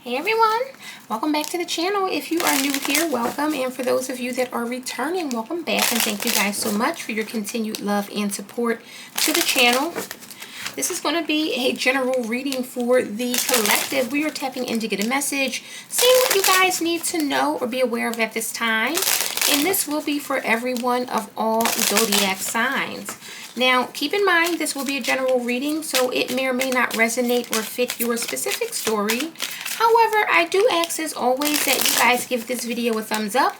Hey everyone, welcome back to the channel. If you are new here, welcome, and for those of you that are returning, welcome back, and thank you guys so much for your continued love and support to the channel. This is going to be a general reading for the collective. We are tapping in to get a message, seeing what you guys need to know or be aware of at this time, and this will be for everyone of all zodiac signs. Now, keep in mind, this will be a general reading, so it may or may not resonate or fit your specific story. However, I do ask, as always, that you guys give this video a thumbs up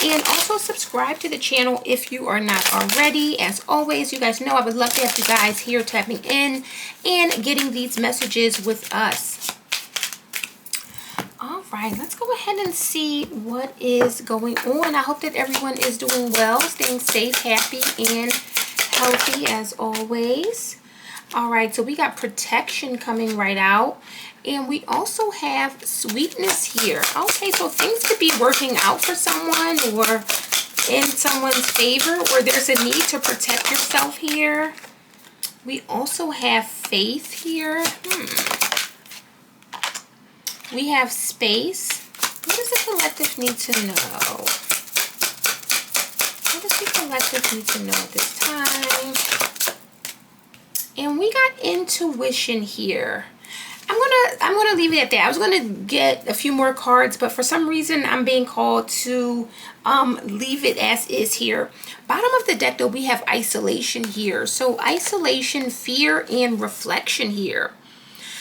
and also subscribe to the channel if you are not already. As always, you guys know I would love to have you guys here tapping in and getting these messages with us. All right, let's go ahead and see what is going on. I hope that everyone is doing well, staying safe, happy, and healthy as always. All right, so we got protection coming right out, and we also have sweetness here. Okay, so things could be working out for someone or in someone's favor, or there's a need to protect yourself here. We also have faith here. We have space. What does the collective need to know? What does the collective need to know at this time? And we got intuition here. I'm gonna leave it at that. I was gonna get a few more cards, but for some reason I'm being called to leave it as is here. Bottom of the deck though, we have isolation here. So isolation, fear, and reflection here.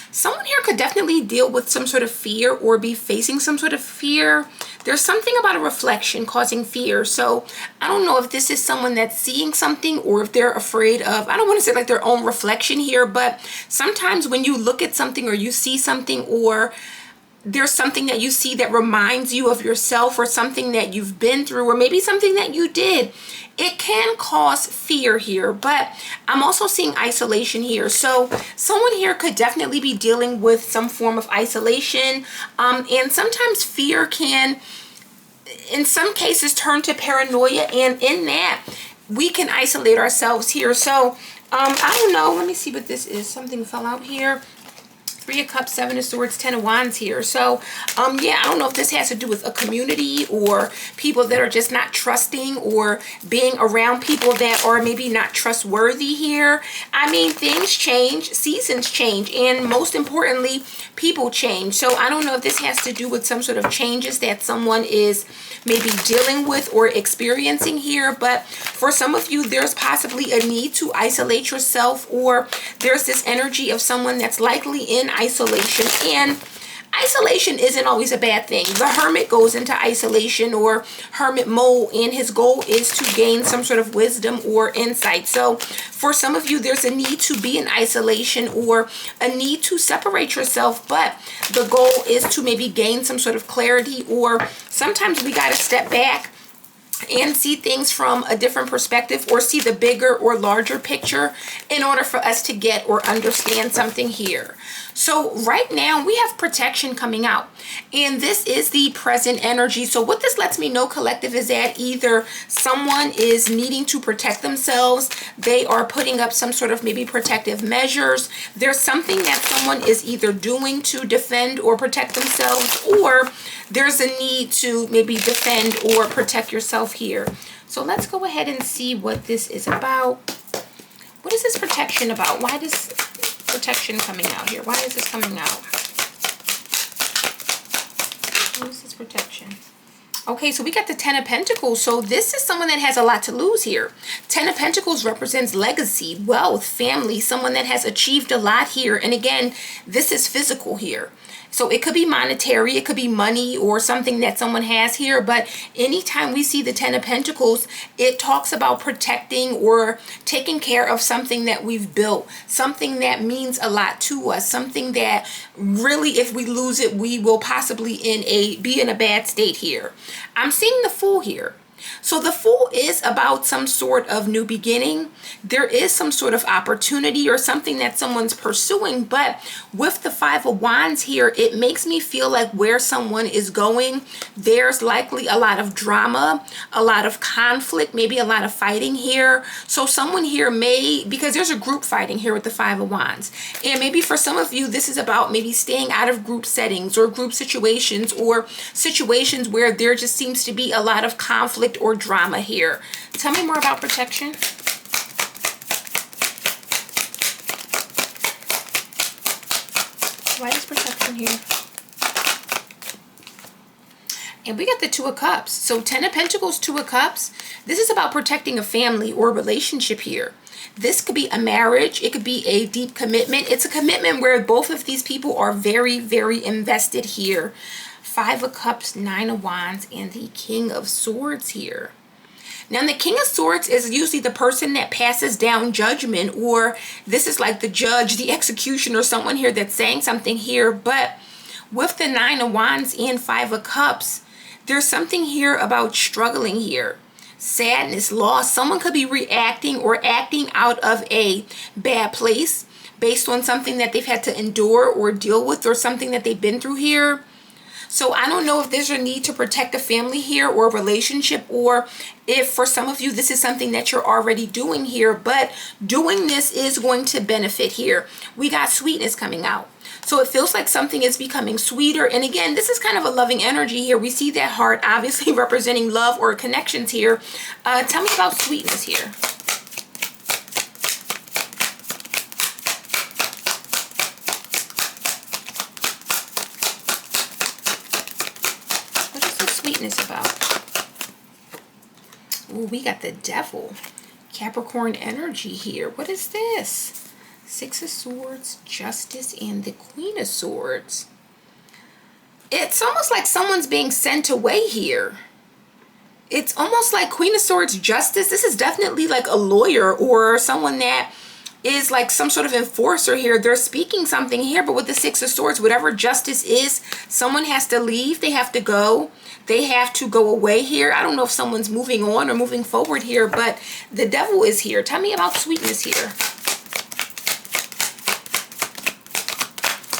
Someone here could definitely deal with some sort of fear or be facing some sort of fear. There's something about a reflection causing fear. So I don't know if this is someone that's seeing something or if they're afraid of, I don't want to say like their own reflection here, but sometimes when you look at something or you see something, or there's something that you see that reminds you of yourself or something that you've been through, or maybe something that you did, it can cause fear here. But I'm also seeing isolation here. So someone here could definitely be dealing with some form of isolation. And sometimes fear can, in some cases, turn to paranoia. And in that, we can isolate ourselves here. So I don't know. Let me see what this is. Something fell out here. 3 of Cups, 7 of Swords, 10 of Wands here. So, yeah, I don't know if this has to do with a community or people that are just not trusting or being around people that are maybe not trustworthy here. I mean, things change, seasons change, and most importantly, people change. So I don't know if this has to do with some sort of changes that someone is maybe dealing with or experiencing here. But for some of you, there's possibly a need to isolate yourself, or there's this energy of someone that's likely in isolation. And isolation isn't always a bad thing. The hermit goes into isolation or hermit mode, and his goal is to gain some sort of wisdom or insight. So for some of you, there's a need to be in isolation or a need to separate yourself, but the goal is to maybe gain some sort of clarity, or sometimes we got to step back and see things from a different perspective, or see the bigger or larger picture in order for us to get or understand something here. So right now we have protection coming out, and this is the present energy. So what this lets me know, collective, is that either someone is needing to protect themselves, they are putting up some sort of maybe protective measures, there's something that someone is either doing to defend or protect themselves, or there's a need to maybe defend or protect yourself here. So let's go ahead and see what this is about. What is this protection about? Why does protection coming out here? Why is this coming out? What is this protection? Okay, so we got the 10 of Pentacles. So this is someone that has a lot to lose here. 10 of Pentacles represents legacy, wealth, family, someone that has achieved a lot here. And again, this is physical here. So it could be monetary, it could be money or something that someone has here. But anytime we see the 10 of Pentacles, it talks about protecting or taking care of something that we've built, something that means a lot to us, something that really, if we lose it, we will possibly be in a bad state here. I'm seeing the Fool here. So the Fool is about some sort of new beginning. There is some sort of opportunity or something that someone's pursuing, but with the Five of Wands here, it makes me feel like where someone is going, there's likely a lot of drama, a lot of conflict, maybe a lot of fighting here. So someone here may, because there's a group fighting here with the Five of Wands, and maybe for some of you, this is about maybe staying out of group settings or group situations or situations where there just seems to be a lot of conflict or drama here. Tell me more about protection. Why is protection here? And we got the Two of Cups. So 10 of Pentacles, Two of Cups. This is about protecting a family or a relationship here. This could be a marriage. It could be a deep commitment. It's a commitment where both of these people are very, very invested here. Five of Cups, Nine of Wands, and the King of Swords here. Now, the King of Swords is usually the person that passes down judgment, or this is like the judge, the executioner, someone here that's saying something here. But with the Nine of Wands and Five of Cups, there's something here about struggling here. Sadness, loss. Someone could be reacting or acting out of a bad place based on something that they've had to endure or deal with or something that they've been through here. So I don't know if there's a need to protect a family here or a relationship, or if for some of you this is something that you're already doing here, but doing this is going to benefit here. We got sweetness coming out. So it feels like something is becoming sweeter. And again, this is kind of a loving energy here. We see that heart obviously representing love or connections here. Tell me about sweetness here. Sweetness about? Ooh, we got the Devil. Capricorn energy here. What is this? Six of Swords, Justice, and the Queen of Swords. It's almost like someone's being sent away here. It's almost like Queen of Swords, Justice. This is definitely like a lawyer or someone that is like some sort of enforcer here. They're speaking something here, but with the Six of Swords, whatever justice is, someone has to leave. They have to go. They have to go away here. I don't know if someone's moving on or moving forward here, but the Devil is here. Tell me about sweetness here.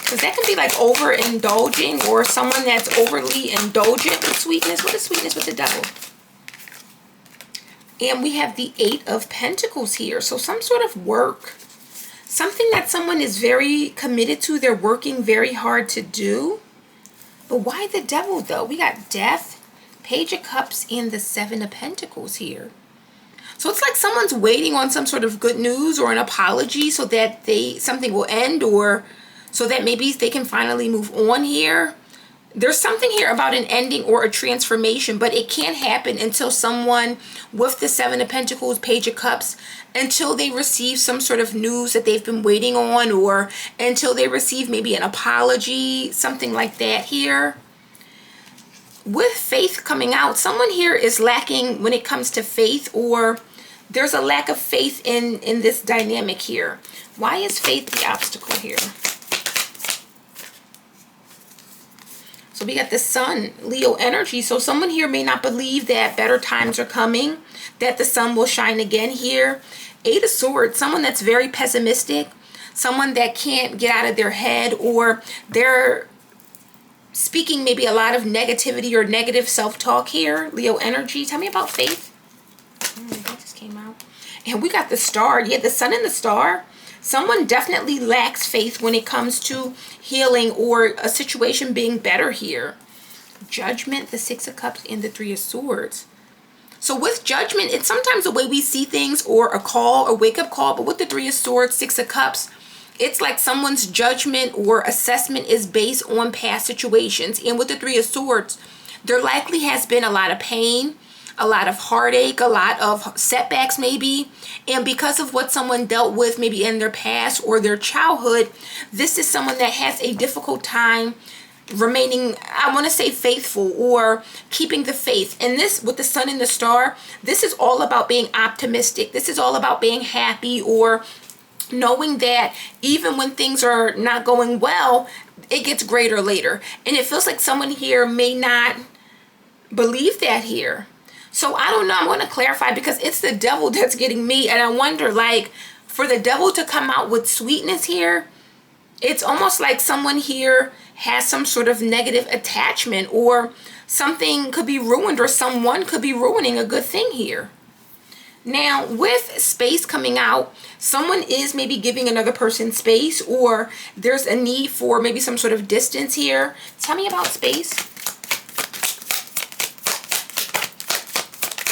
Because that can be like overindulging or someone that's overly indulgent with sweetness. What is sweetness with the Devil? And we have the Eight of Pentacles here. So some sort of work. Something that someone is very committed to. They're working very hard to do. But why the Devil though? We got Death, Page of Cups, and the Seven of Pentacles here. So it's like someone's waiting on some sort of good news or an apology so that something will end, or so that maybe they can finally move on here. There's something here about an ending or a transformation, but it can't happen until someone with the Seven of Pentacles, Page of Cups, until they receive some sort of news that they've been waiting on, or until they receive maybe an apology, something like that here. With Faith coming out, someone here is lacking when it comes to faith, or there's a lack of faith in this dynamic here. Why is faith the obstacle here? So we got the Sun, Leo energy. So someone here may not believe that better times are coming, that the sun will shine again here. Eight of Swords, someone that's very pessimistic, someone that can't get out of their head, or they're speaking maybe a lot of negativity or negative self-talk here. Leo energy. Tell me about faith. That just came out. And we got the Star. Yeah, the Sun and the Star. Someone definitely lacks faith when it comes to healing or a situation being better here. Judgment, the Six of Cups, and the Three of Swords. So with Judgment, it's sometimes the way we see things or a call, a wake-up call. But with the Three of Swords, Six of Cups, it's like someone's judgment or assessment is based on past situations. And with the Three of Swords, there likely has been a lot of pain, a lot of heartache, a lot of setbacks maybe. And because of what someone dealt with maybe in their past or their childhood, this is someone that has a difficult time remaining, I want to say, faithful or keeping the faith. And this, with the Sun and the Star, this is all about being optimistic. This is all about being happy, or knowing that even when things are not going well, it gets greater later. And it feels like someone here may not believe that here. So I don't know. I'm going to clarify because it's the devil that's getting me. And I wonder, like, for the devil to come out with sweetness here, it's almost like someone here has some sort of negative attachment, or something could be ruined, or someone could be ruining a good thing here. Now, with space coming out, someone is maybe giving another person space, or there's a need for maybe some sort of distance here. Tell me about space.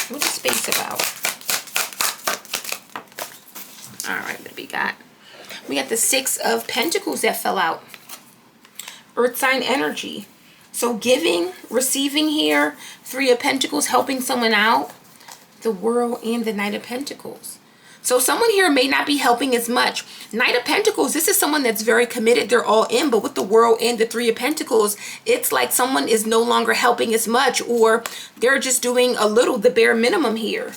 What is space about? All right, what do we got? We got the Six of Pentacles that fell out. Earth sign energy. So giving, receiving here. Three of Pentacles, helping someone out. The World and the Knight of Pentacles. So someone here may not be helping as much. Knight of Pentacles, this is someone that's very committed. They're all in. But with the World and the Three of Pentacles, it's like someone is no longer helping as much, or they're just doing a little, the bare minimum here.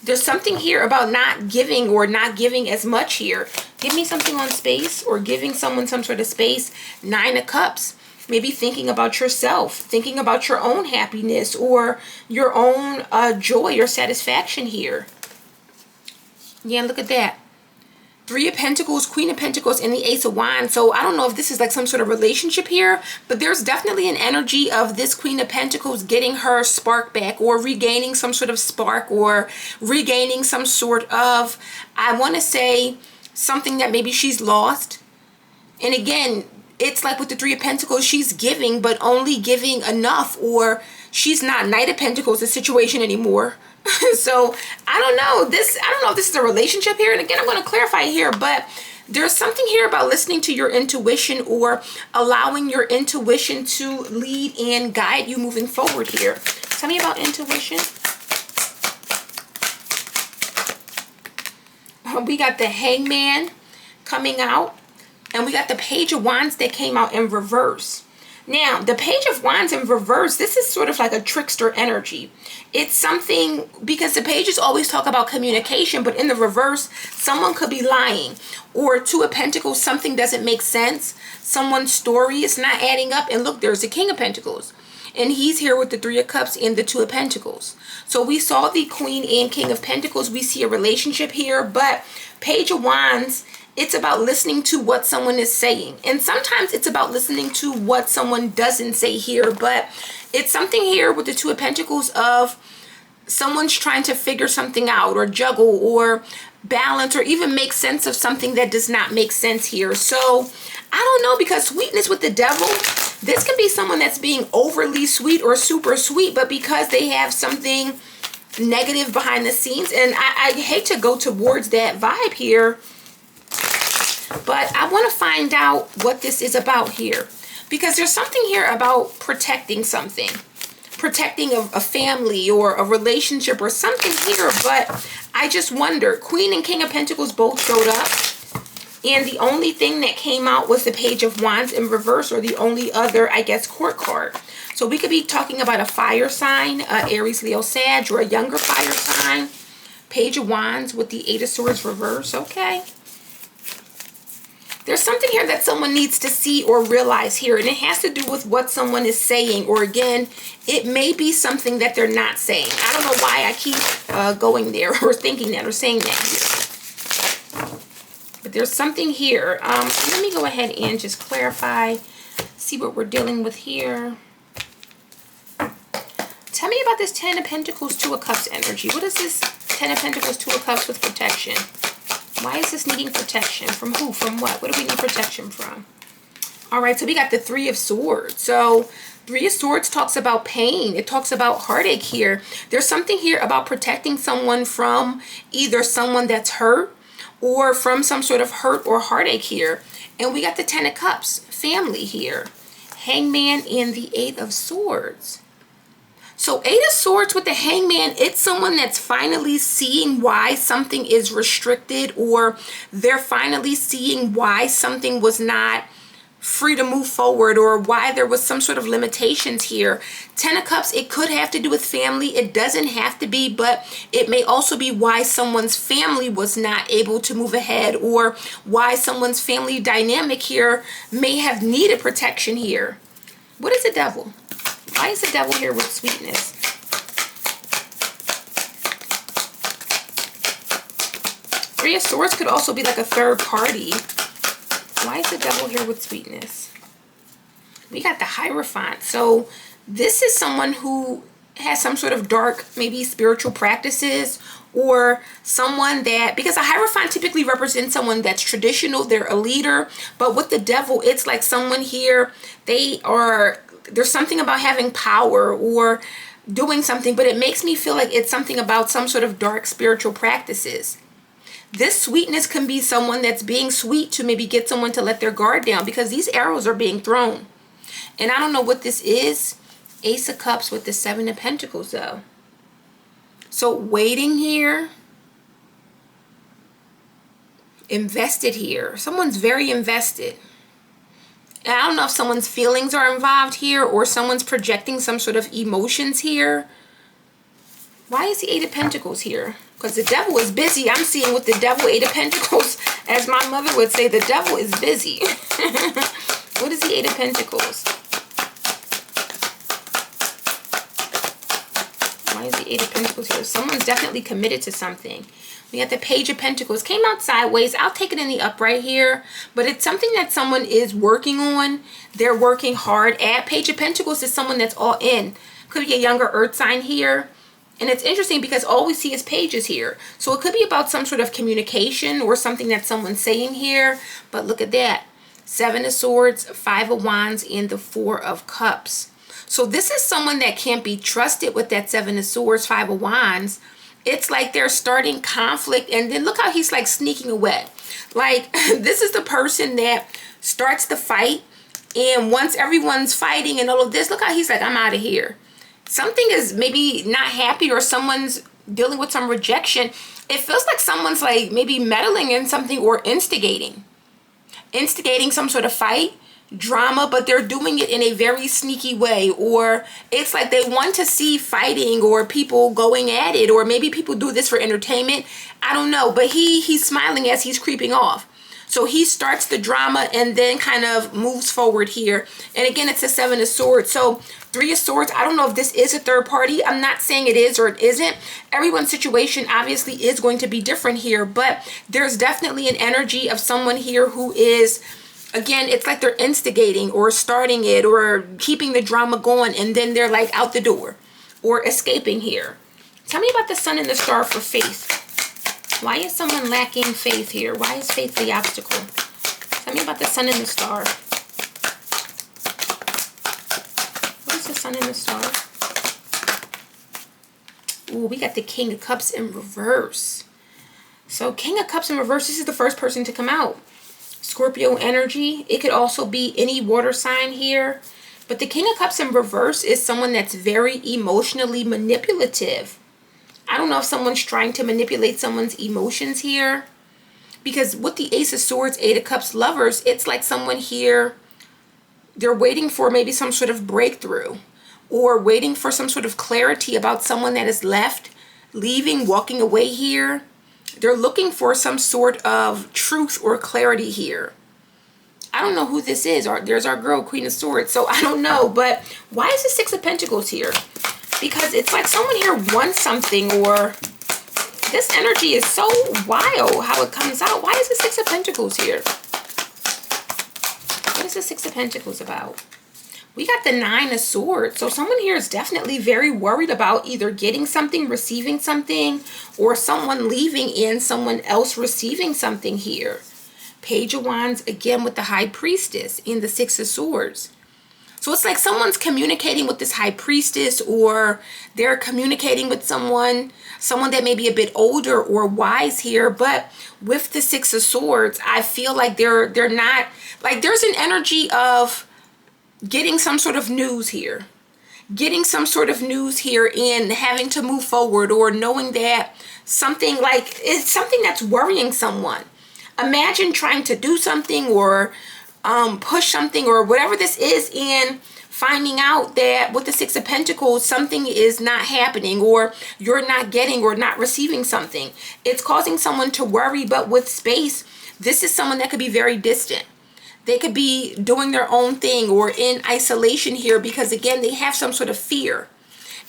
There's something here about not giving, or not giving as much here. Give me something on space, or giving someone some sort of space. Nine of Cups. Maybe thinking about yourself, thinking about your own happiness, or your own joy or satisfaction here. Yeah, look at that. Three of Pentacles, Queen of Pentacles, and the Ace of Wands. So I don't know if this is like some sort of relationship here, but there's definitely an energy of this Queen of Pentacles getting her spark back, or regaining some sort of spark, or regaining some sort of, I want to say, something that maybe she's lost. And again, it's like with the Three of Pentacles, she's giving, but only giving enough, or she's not Knight of Pentacles the situation anymore. So I don't know if this is a relationship here. And again, I'm going to clarify here, but there's something here about listening to your intuition, or allowing your intuition to lead and guide you moving forward here. Tell me about intuition. We got the Hangman coming out, and we got the Page of Wands that came out in reverse. Now, the Page of Wands in reverse, this is sort of like a trickster energy. It's something, because the pages always talk about communication, but in the reverse, someone could be lying. Or Two of Pentacles, something doesn't make sense. Someone's story is not adding up. And look, there's the King of Pentacles. And he's here with the Three of Cups and the Two of Pentacles. So we saw the Queen and King of Pentacles. We see a relationship here, but Page of Wands, it's about listening to what someone is saying. And sometimes it's about listening to what someone doesn't say here. But it's something here with the Two of Pentacles of someone's trying to figure something out, or juggle, or balance, or even make sense of something that does not make sense here. So I don't know, because sweetness with the devil, this can be someone that's being overly sweet or super sweet, but because they have something negative behind the scenes. And I hate to go towards that vibe here, but I want to find out what this is about here, because there's something here about protecting something, protecting a family or a relationship or something here. But I just wonder, Queen and King of Pentacles both showed up, and the only thing that came out was the Page of Wands in reverse, or the only other, I guess, court card. So we could be talking about a fire sign, Aries, Leo, Sag, or a younger fire sign. Page of Wands with the Eight of Swords reverse. Okay. There's something here that someone needs to see or realize here, and it has to do with what someone is saying, or again, it may be something that they're not saying. I don't know why I keep going there, or thinking that, or saying that here. But there's something here. Let me go ahead and just clarify, see what we're dealing with here. Tell me about this Ten of Pentacles, Two of Cups energy. What is this Ten of Pentacles, Two of Cups with protection? Why is this needing protection? From who? From what? What do we need protection from? All right, so we got the Three of Swords. So Three of Swords talks about pain. It talks about heartache here. There's something here about protecting someone from either someone that's hurt, or from some sort of hurt or heartache here. And we got the Ten of Cups, family here. Hangman and the Eight of Swords. So Eight of Swords with the Hangman, it's someone that's finally seeing why something is restricted, or they're finally seeing why something was not free to move forward, or why there was some sort of limitations here. Ten of Cups, it could have to do with family. It doesn't have to be, but it may also be why someone's family was not able to move ahead, or why someone's family dynamic here may have needed protection here. What is the Devil? Why is the Devil here with sweetness? Three of Swords could also be like a third party. Why is the Devil here with sweetness? We got the Hierophant. So this is someone who has some sort of dark, maybe spiritual practices, or someone that, because a Hierophant typically represents someone that's traditional, they're a leader, but with the Devil, it's like someone here, there's something about having power or doing something, but it makes me feel like it's something about some sort of dark spiritual practices. This sweetness can be someone that's being sweet to maybe get someone to let their guard down, because these arrows are being thrown. And I don't know what this is. Ace of Cups with the Seven of Pentacles though. So waiting here. Invested here. Someone's very invested. And I don't know if someone's feelings are involved here or someone's projecting some sort of emotions here. Why is the Eight of Pentacles here? Because the Devil is busy. I'm seeing with the Devil, Eight of Pentacles, as my mother would say, the Devil is busy. What is the Eight of Pentacles? Why is the Eight of Pentacles here? Someone's definitely committed to something. We got the Page of Pentacles. Came out sideways. I'll take it in the upright here. But it's something that someone is working on. They're working hard at. Page of Pentacles is someone that's all in. Could be a younger earth sign here. And it's interesting because all we see is pages here. So it could be about some sort of communication or something that someone's saying here. But look at that. Seven of Swords, Five of Wands, and the Four of Cups. So this is someone that can't be trusted with that Seven of Swords, Five of Wands. It's like they're starting conflict, and then look how he's like sneaking away. Like this is the person that starts the fight, and once everyone's fighting and all of this, look how he's like, I'm out of here. Something is maybe not happy, or someone's dealing with some rejection. It feels like someone's like maybe meddling in something or instigating some sort of fight, drama, but they're doing it in a very sneaky way, or it's like they want to see fighting or people going at it, or maybe people do this for entertainment. I don't know, but he's smiling as he's creeping off. So he starts the drama and then kind of moves forward here. And again, it's a Seven of Swords. So Three of Swords, I don't know if this is a third party. I'm not saying it is or it isn't. Everyone's situation obviously is going to be different here, but there's definitely an energy of someone here who is, again, it's like they're instigating or starting it or keeping the drama going, and then they're like out the door or escaping here. Tell me about the Sun and the Star for faith. Why is someone lacking faith here? Why is faith the obstacle? Tell me about the Sun and the Star. What is the Sun and the Star? Ooh, we got the King of Cups in reverse. So King of Cups in reverse, this is the first person to come out. Scorpio energy. It could also be any water sign here. But the King of Cups in reverse is someone that's very emotionally manipulative. I don't know if someone's trying to manipulate someone's emotions here. Because with the Ace of Swords, Eight of Cups, Lovers, it's like someone here, they're waiting for maybe some sort of breakthrough. Or waiting for some sort of clarity about someone that is left, leaving, walking away here. They're looking for some sort of truth or clarity here. I don't know who this is. There's our girl, Queen of Swords. So I don't know. But why is the Six of Pentacles here? Because it's like someone here wants something, or this energy is so wild how it comes out. Why is the Six of Pentacles here? What is the Six of Pentacles about? We got the Nine of Swords. So someone here is definitely very worried about either getting something, receiving something, or someone leaving and someone else receiving something here. Page of Wands, again with the High Priestess and the Six of Swords. So it's like someone's communicating with this High Priestess, or they're communicating with someone that may be a bit older or wise here. But with the Six of Swords, I feel like they're not, like there's an energy of getting some sort of news here. Getting some sort of news here and having to move forward, or knowing that something, like it's something that's worrying someone. Imagine trying to do something or push something or whatever this is, and finding out that with the Six of Pentacles, something is not happening, or you're not getting or not receiving something. It's causing someone to worry. But with space, this is someone that could be very distant. They could be doing their own thing or in isolation here, because again, they have some sort of fear.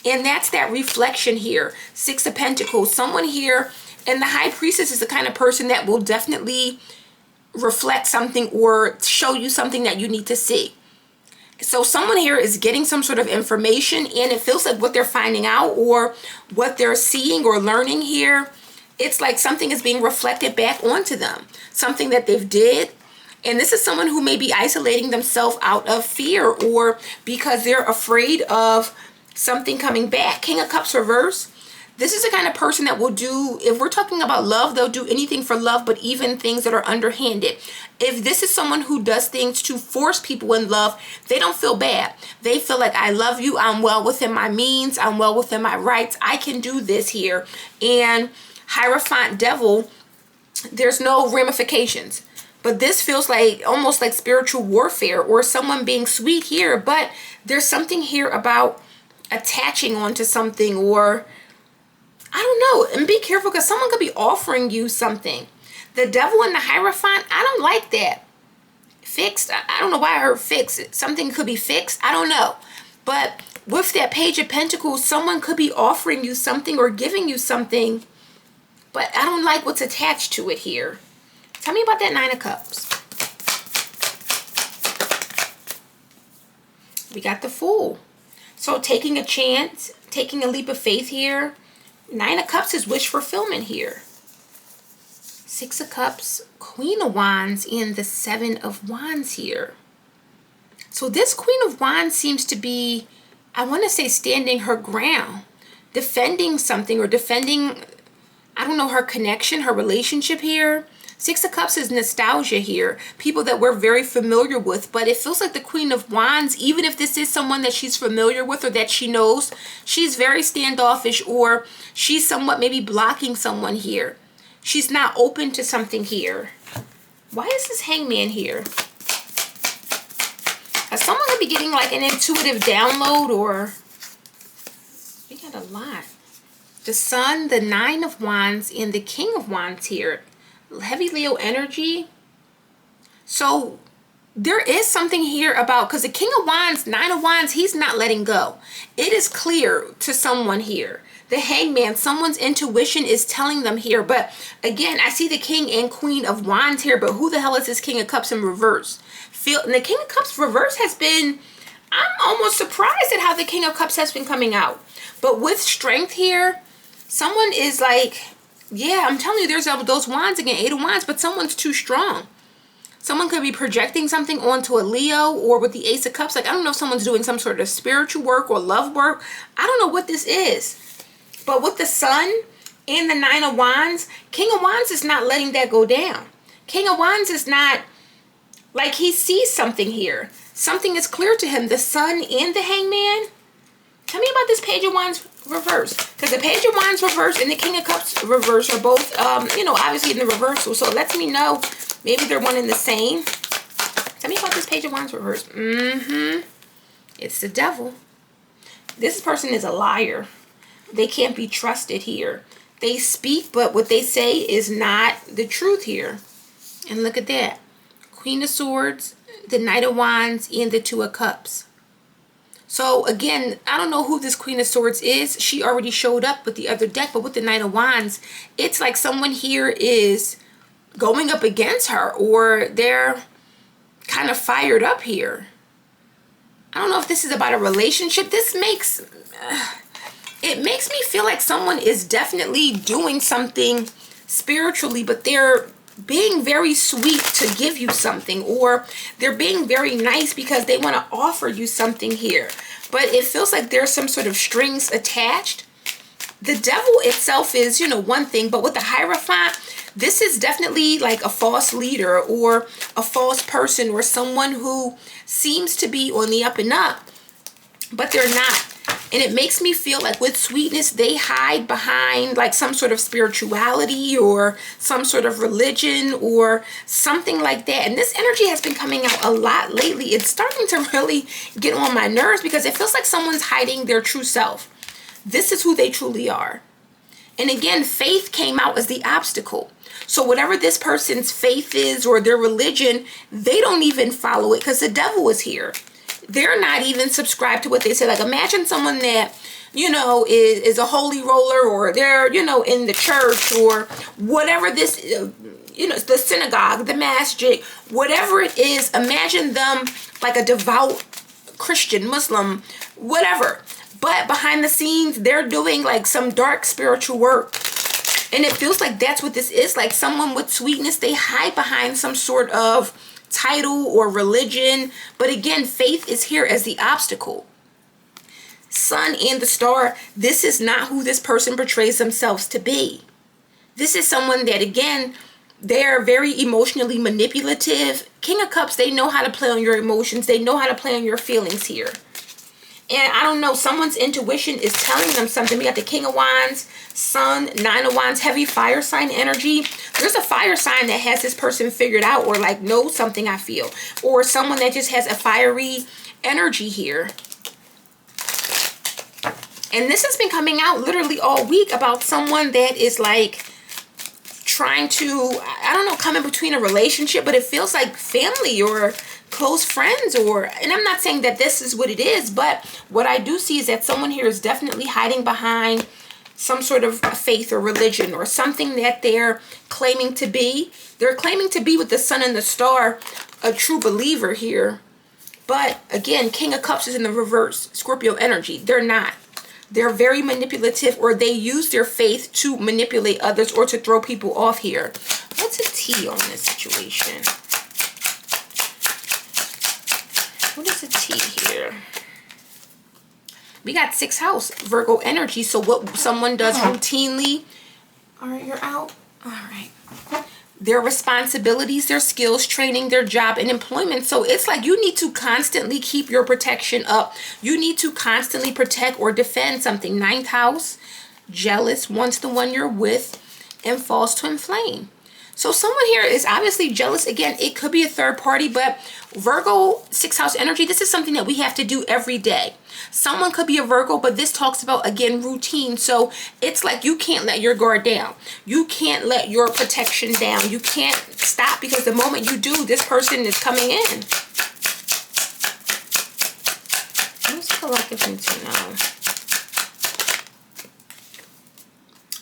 And that's that reflection here. Six of Pentacles. Someone here And the High Priestess is the kind of person that will definitely reflect something or show you something that you need to see. So someone here is getting some sort of information, and it feels like what they're finding out or what they're seeing or learning here, it's like something is being reflected back onto them, something that they've did. And this is someone who may be isolating themselves out of fear or because they're afraid of something coming back. King of Cups reverse. This is the kind of person that will do, if we're talking about love, they'll do anything for love, but even things that are underhanded. If this is someone who does things to force people in love, they don't feel bad. They feel like, I love you, I'm well within my means, I'm well within my rights, I can do this here. And Hierophant Devil, there's no ramifications. But this feels like almost like spiritual warfare or someone being sweet here, but there's something here about attaching onto something, or I don't know. And be careful because someone could be offering you something. The Devil and the Hierophant, I don't like that. Fixed, I don't know why I heard fixed. Something could be fixed, I don't know. But with that Page of Pentacles, someone could be offering you something or giving you something, but I don't like what's attached to it here. Tell me about that Nine of Cups. We got the Fool. So taking a chance, taking a leap of faith here. Nine of Cups is wish fulfillment here. Six of Cups, Queen of Wands, and the Seven of Wands here. So this Queen of Wands seems to be, I want to say, standing her ground, defending something or defending, I don't know, her connection, her relationship here. Six of Cups is nostalgia here. People that we're very familiar with. But it feels like the Queen of Wands, even if this is someone that she's familiar with or that she knows, she's very standoffish, or she's somewhat maybe blocking someone here. She's not open to something here. Why is this Hangman here? Someone could be getting like an intuitive download, or we got a lot. The Sun, the Nine of Wands, and the King of Wands here. Heavy Leo energy. So there is something here about, because the King of Wands, Nine of Wands, he's not letting go. It is clear to someone here. The Hangman, someone's intuition is telling them here. But again, I see the King and Queen of Wands here, but who the hell is this King of Cups in reverse? And the King of Cups reverse has been, I'm almost surprised at how the King of Cups has been coming out. But with Strength here, someone is like, yeah, I'm telling you, there's those wands again, Eight of Wands, but someone's too strong. Someone could be projecting something onto a Leo, or with the Ace of Cups, like, I don't know if someone's doing some sort of spiritual work or love work. I don't know what this is. But with the Sun and the Nine of Wands, King of Wands is not letting that go down. King of Wands is not, like, he sees something here. Something is clear to him. The Sun and the Hangman. Tell me about this Page of Wands reverse, because the Page of Wands reverse and the King of Cups reverse are both, you know, obviously in the reversal. So it lets me know maybe they're one and the same. Tell me about this Page of Wands reverse. It's the Devil. This person is a liar. They can't be trusted here. They speak, but what they say is not the truth here. And look at that. Queen of Swords, the Knight of Wands, and the Two of Cups. So again, I don't know who this Queen of Swords is. She already showed up with the other deck, but with the Knight of Wands, it's like someone here is going up against her, or they're kind of fired up here. I don't know if this is about a relationship. This makes, it makes me feel like someone is definitely doing something spiritually, but they're being very sweet to give you something, or they're being very nice because they want to offer you something here. But it feels like there's some sort of strings attached. The Devil itself is, you know, one thing, but with the Hierophant, this is definitely like a false leader or a false person, or someone who seems to be on the up and up, but they're not. And it makes me feel like with sweetness, they hide behind like some sort of spirituality or some sort of religion or something like that. And this energy has been coming out a lot lately. It's starting to really get on my nerves because it feels like someone's hiding their true self. This is who they truly are. And again, faith came out as the obstacle. So whatever this person's faith is or their religion, they don't even follow it because the Devil is here. they're not even subscribed to what they say. Like, imagine someone that, you know, is a holy roller, or they're, you know, in the church or whatever this, you know, the synagogue, the masjid, whatever it is. Imagine them like a devout Christian, Muslim, whatever. But behind the scenes, they're doing like some dark spiritual work. And it feels like that's what this is. Like someone with sweetness, they hide behind some sort of title or religion. But again, faith is here as the obstacle. Sun and the star, this is not who this person portrays themselves to be. This is someone that, again, they're very emotionally manipulative. King of Cups, they know how to play on your emotions. They know how to play on your feelings here. And I don't know, someone's intuition is telling them something. We got the King of Wands, Sun, Nine of Wands, heavy fire sign energy. There's a fire sign that has this person figured out, or like knows something, I feel. Or someone that just has a fiery energy here. And this has been coming out literally all week about someone that is like trying to, I don't know, come in between a relationship, but it feels like family or close friends, or, and I'm not saying that this is what it is, but what I do see is that someone here is definitely hiding behind some sort of faith or religion or something that they're claiming to be. They're claiming to be, with the Sun and the Star, a true believer here. But again, King of Cups is in the reverse, Scorpio energy. They're not. They're very manipulative, or they use their faith to manipulate others or to throw people off here. What's a T on this situation? What is a T here? We got 6th house, Virgo energy. So what someone does routinely. All right, you're out. All right. Their responsibilities, their skills, training, their job, and employment. So it's like you need to constantly keep your protection up. You need to constantly protect or defend something. 9th house, jealous, wants the one you're with, and falls to inflame. So someone here is obviously jealous. Again, it could be a third party, but Virgo 6th house energy, this is something that we have to do every day. Someone could be a Virgo, but this talks about, again, routine. So it's like you can't let your guard down. You can't let your protection down. You can't stop, because the moment you do, this person is coming in. What's collective into now?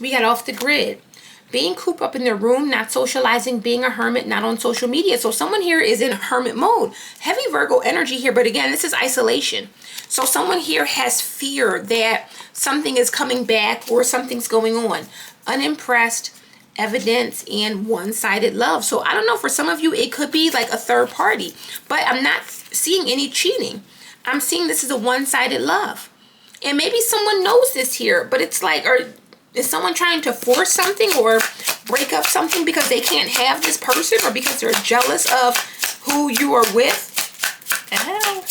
We got off the grid. Being cooped up in their room, not socializing, being a hermit, not on social media. So someone here is in hermit mode. Heavy Virgo energy here, but again, this is isolation. So someone here has fear that something is coming back or something's going on. Unimpressed, evidence, and one-sided love. So I don't know, for some of you, it could be like a third party, but I'm not seeing any cheating. I'm seeing this is a one-sided love. And maybe someone knows this here, but it's like, or is someone trying to force something or break up something because they can't have this person, or because they're jealous of who you are with? Ow.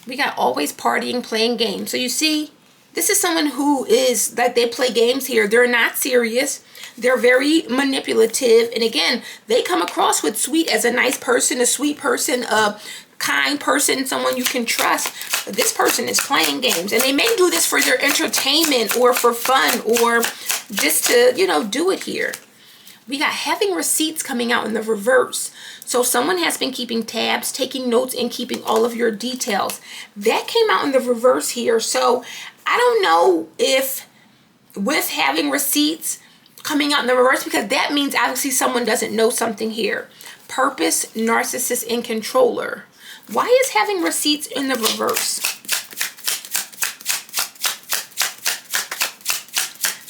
We got always partying, playing games. So you see, this is someone who is like, they play games here. They're not serious. They're very manipulative. And again, they come across with sweet as a nice person, a sweet person, a kind person, someone you can trust. But this person is playing games, and they may do this for their entertainment or for fun or just to, you know, do it here. We got having receipts coming out in the reverse. So someone has been keeping tabs, taking notes, and keeping all of your details. That came out in the reverse here. So I don't know if with having receipts coming out in the reverse, because that means obviously someone doesn't know something here. Purpose, narcissist, and controller. Why is having receipts in the reverse?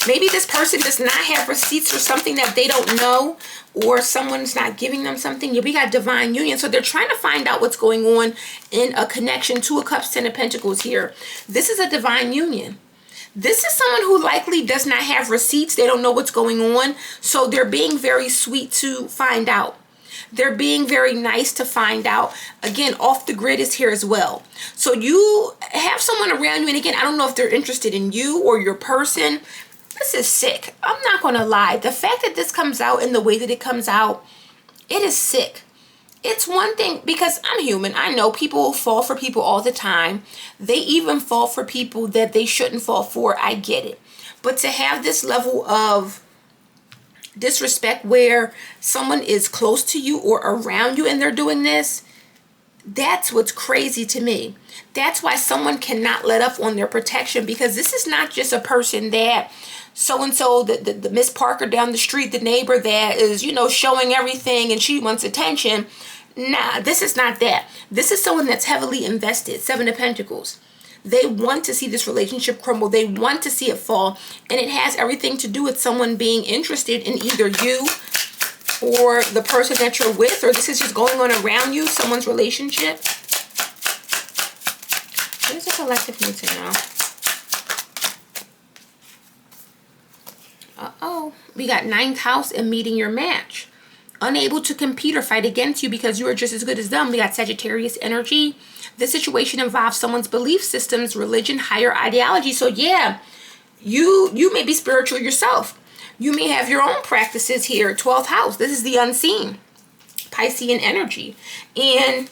Maybe this person does not have receipts for something that they don't know, or someone's not giving them something. Yeah, we got divine union. So they're trying to find out what's going on in a connection. 2 of Cups, 10 of Pentacles here. This is a divine union. This is someone who likely does not have receipts. They don't know what's going on. So they're being very sweet to find out. They're being very nice to find out. Again, off the grid is here as well. So you have someone around you, and again, I don't know if they're interested in you or your person. This is sick. I'm not going to lie. The fact that this comes out in the way that it comes out, it is sick. It's one thing, because I'm human. I know people fall for people all the time. They even fall for people that they shouldn't fall for. I get it. But to have this level of disrespect where someone is close to you or around you and they're doing this, That's what's crazy to me. That's why someone cannot let up on their protection, because this is not just a person that so-and-so, the Miss Parker down the street, the neighbor that is, you know, showing everything and she wants attention. Nah, this is not that. This is someone that's heavily invested. Seven of Pentacles. They want to see this relationship crumble. They want to see it fall. And it has everything to do with someone being interested in either you or the person that you're with, or this is just going on around you, someone's relationship. What does the collective need to know? Uh-oh. We got 9th house and meeting your match. Unable to compete or fight against you because you are just as good as them. We got Sagittarius energy. This situation involves someone's belief systems, religion, higher ideology. So yeah, you may be spiritual yourself. You may have your own practices here. 12th house. This is the unseen. Piscean energy. And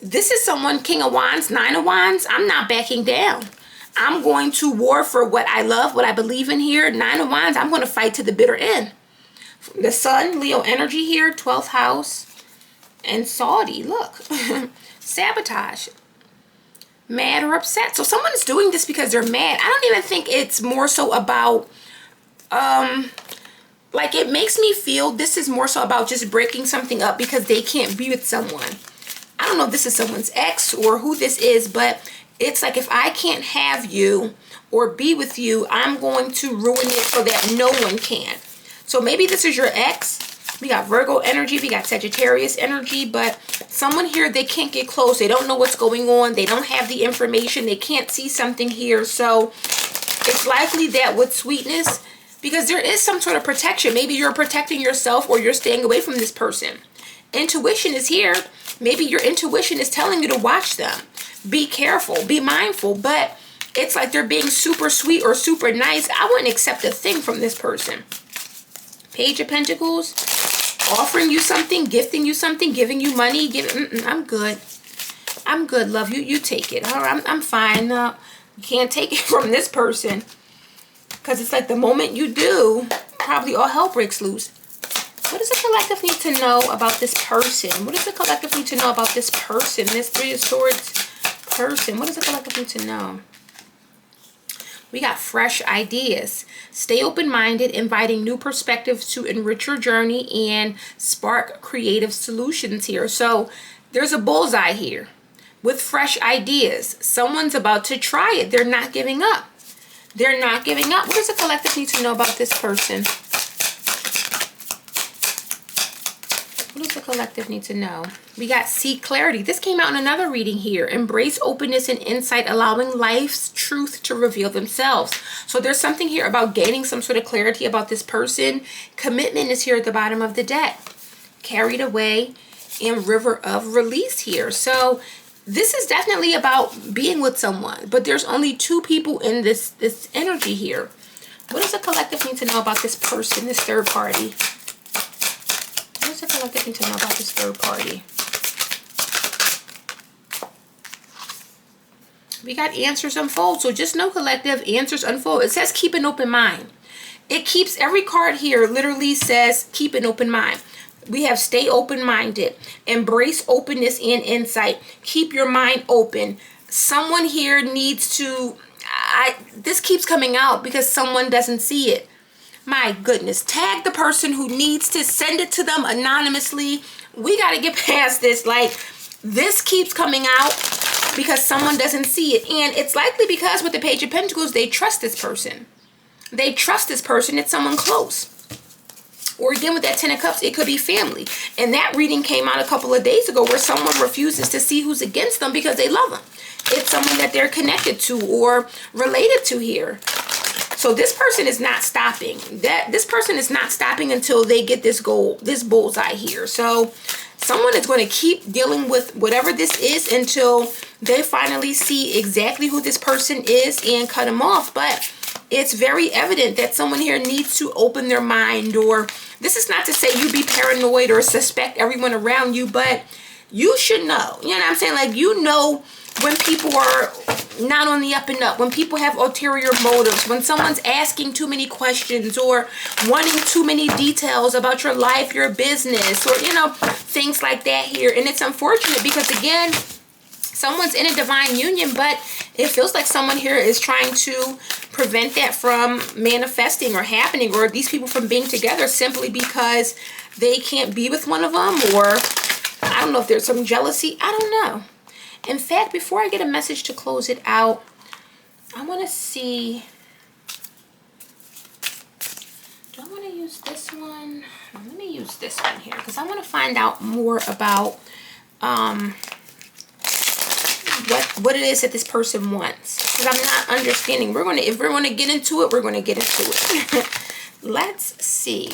this is someone, King of Wands, 9 of Wands. I'm not backing down. I'm going to war for what I love, what I believe in here. 9 of Wands, I'm going to fight to the bitter end. The Sun, Leo energy here, 12th house. And Saudi, look. Sabotage. Mad or upset. So someone's doing this because they're mad. I don't even think it's more so about... like, it makes me feel this is more so about just breaking something up because they can't be with someone. I don't know if this is someone's ex or who this is, but it's like, if I can't have you or be with you, I'm going to ruin it so that no one can. So maybe this is your ex. We got Virgo energy, we got Sagittarius energy, but someone here, they can't get close. They don't know what's going on. They don't have the information. They can't see something here. So it's likely that with sweetness, because there is some sort of protection. Maybe you're protecting yourself or you're staying away from this person. Intuition is here. Maybe your intuition is telling you to watch them. Be careful. Be mindful. But it's like they're being super sweet or super nice. I wouldn't accept a thing from this person. Page of Pentacles. Offering you something. Gifting you something. Giving you money. I'm good. I'm good, love. You take it. All right, I'm fine. You can't take it from this person. Because it's like the moment you do, probably all hell breaks loose. What does the collective need to know about this person? What does the collective need to know about this person? This 3 of Swords person. What does the collective need to know? We got fresh ideas. Stay open-minded, inviting new perspectives to enrich your journey and spark creative solutions here. So there's a bullseye here with fresh ideas. Someone's about to try it. They're not giving up. They're not giving up. What does the collective need to know about this person? What does the collective need to know? We got seek clarity. This came out in another reading here. Embrace openness and insight, allowing life's truth to reveal themselves. So there's something here about gaining some sort of clarity about this person. Commitment is here at the bottom of the deck. Carried away and river of release here. So this is definitely about being with someone, but there's only 2 people in this energy here. What does the collective need to know about this person, this third party? What does the collective need to know about this third party? We got answers unfold. So just know, collective, answers unfold. It says keep an open mind. It keeps, every card here literally says keep an open mind. We have stay open-minded, embrace openness and insight, keep your mind open. Someone here needs to, this keeps coming out because someone doesn't see it. My goodness, tag the person who needs to, send it to them anonymously. We got to get past this. Like, this keeps coming out because someone doesn't see it. And it's likely because with the Page of Pentacles, they trust this person. They trust this person. It's someone close. Or again, with that 10 of Cups, it could be family. And that reading came out a couple of days ago where someone refuses to see who's against them because they love them. It's someone that they're connected to or related to here. So this person is not stopping. This person is not stopping until they get this goal, this bullseye here. So someone is going to keep dealing with whatever this is until they finally see exactly who this person is and cut them off. But it's very evident that someone here needs to open their mind, or this is not to say you be paranoid or suspect everyone around you, but you should know. You know what I'm saying? Like, you know when people are not on the up and up, when people have ulterior motives, when someone's asking too many questions or wanting too many details about your life, your business, or, you know, things like that here. And it's unfortunate because, again, someone's in a divine union, but it feels like someone here is trying to prevent that from manifesting or happening, or these people from being together simply because they can't be with one of them, or I don't know if there's some jealousy. I don't know. In fact, before I get a message to close it out, I want to see, do I want to use this one? Let me use this one here because I want to find out more about what it is that this person wants, because I'm not understanding. If we're going to get into it, we're going to get into it. Let's see.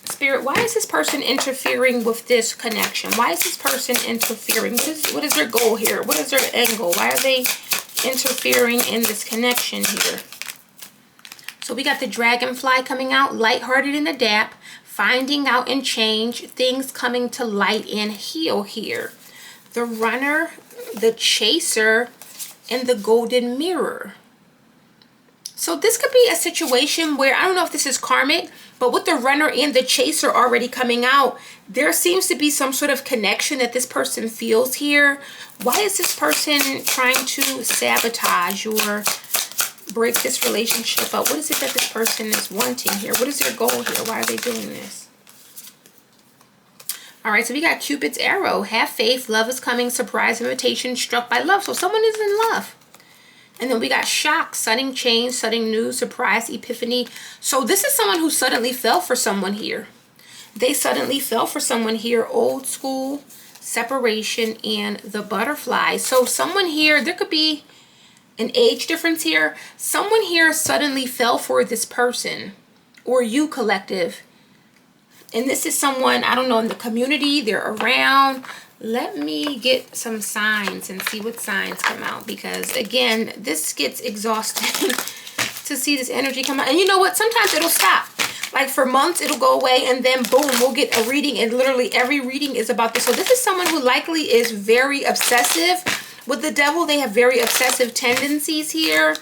Spirit, why is this person interfering with this connection? Why is this person interfering? What is their goal here? What is their end goal? Why are they interfering in this connection here? So we got the dragonfly coming out, lighthearted and adapt, finding out and change, things coming to light and heal here. The runner, the chaser, and the golden mirror. So this could be a situation where, I don't know if this is karmic, but with the runner and the chaser already coming out, there seems to be some sort of connection that this person feels here. Why is this person trying to sabotage or break this relationship up? What is it that this person is wanting here? What is their goal here? Why are they doing this? All right, so we got Cupid's arrow. Have faith, love is coming, surprise invitation, struck by love. So someone is in love. And then we got shock, sudden change, sudden news, surprise, epiphany. So this is someone who suddenly fell for someone here. They suddenly fell for someone here. Old school, separation, and the butterfly. So someone here, there could be an age difference here. Someone here suddenly fell for this person, or you, collective. And this is someone, I don't know, in the community, they're around. Let me get some signs and see what signs come out, because again, this gets exhausting to see this energy come out. And you know what? Sometimes it'll stop. Like for months, it'll go away, and then boom, we'll get a reading, and literally every reading is about this. So this is someone who likely is very obsessive. With the devil, they have very obsessive tendencies here.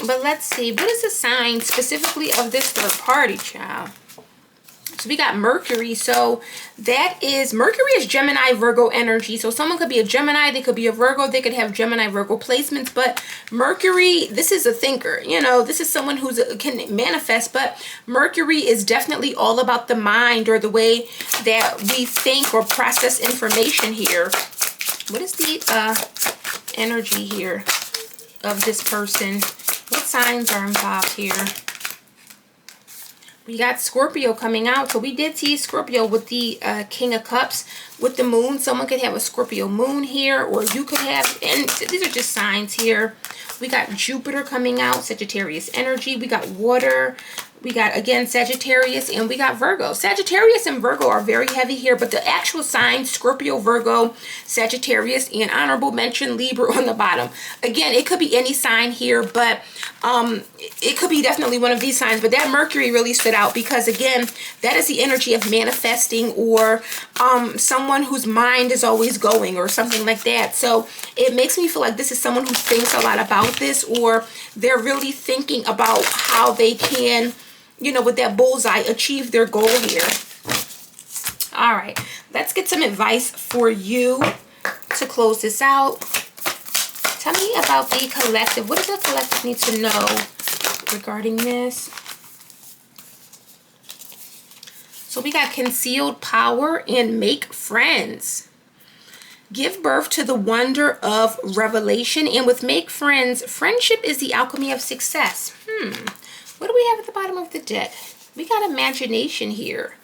But let's see. What is the sign specifically of this third party, child? So we got Mercury. So that is, Mercury is Gemini, Virgo energy. So someone could be a Gemini, they could be a Virgo, they could have Gemini, Virgo placements. But Mercury, this is a thinker. You know, this is someone who can manifest. But Mercury is definitely all about the mind, or the way that we think or process information here. What is the energy here of this person? What signs are involved here? We got Scorpio coming out. So we did see Scorpio with the King of Cups with the moon. Someone could have a Scorpio moon here, or you could have, and these are just signs here. We got Jupiter coming out, Sagittarius energy. We got water. We got, again, Sagittarius, and we got Virgo. Sagittarius and Virgo are very heavy here, but the actual signs, Scorpio, Virgo, Sagittarius, and honorable mention, Libra on the bottom. Again, it could be any sign here, but it could be definitely one of these signs. But that Mercury really stood out because, again, that is the energy of manifesting, or someone whose mind is always going, or something like that. So it makes me feel like this is someone who thinks a lot about this, or they're really thinking about how they can, you know, with that bullseye, achieve their goal here. All right, let's get some advice for you to close this out. Tell me about the collective. What does the collective need to know regarding this? So we got concealed power and make friends. Give birth to the wonder of revelation. And with make friends, friendship is the alchemy of success. What do we have at the bottom of the deck? We got imagination here.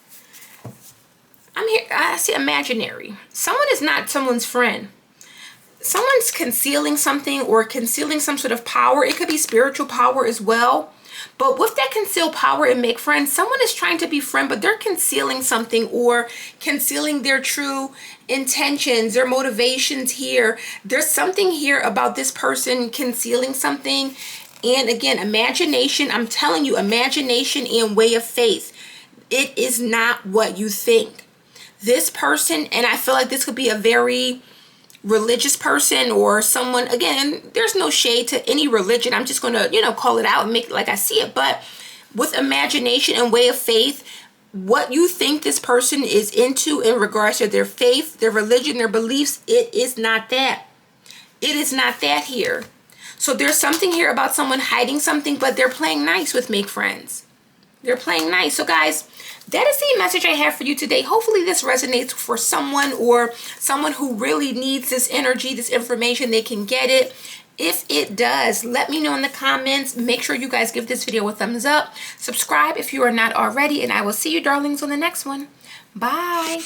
I see imaginary. Someone is not someone's friend. Someone's concealing something, or concealing some sort of power. It could be spiritual power as well. But with that concealed power and make friends, someone is trying to be friend, but they're concealing something, or concealing their true intentions, their motivations here. There's something here about this person concealing something. And again, imagination, I'm telling you, imagination and way of faith. It is not what you think. This person, and I feel like this could be a very religious person or someone, again, there's no shade to any religion. I'm just going to, call it out and make it like I see it. But with imagination and way of faith, what you think this person is into in regards to their faith, their religion, their beliefs, it is not that. It is not that here. So there's something here about someone hiding something, but they're playing nice with make friends. They're playing nice. So guys, that is the message I have for you today. Hopefully this resonates for someone, or someone who really needs this energy, this information. They can get it. If it does, let me know in the comments. Make sure you guys give this video a thumbs up. Subscribe if you are not already, and I will see you darlings on the next one. Bye.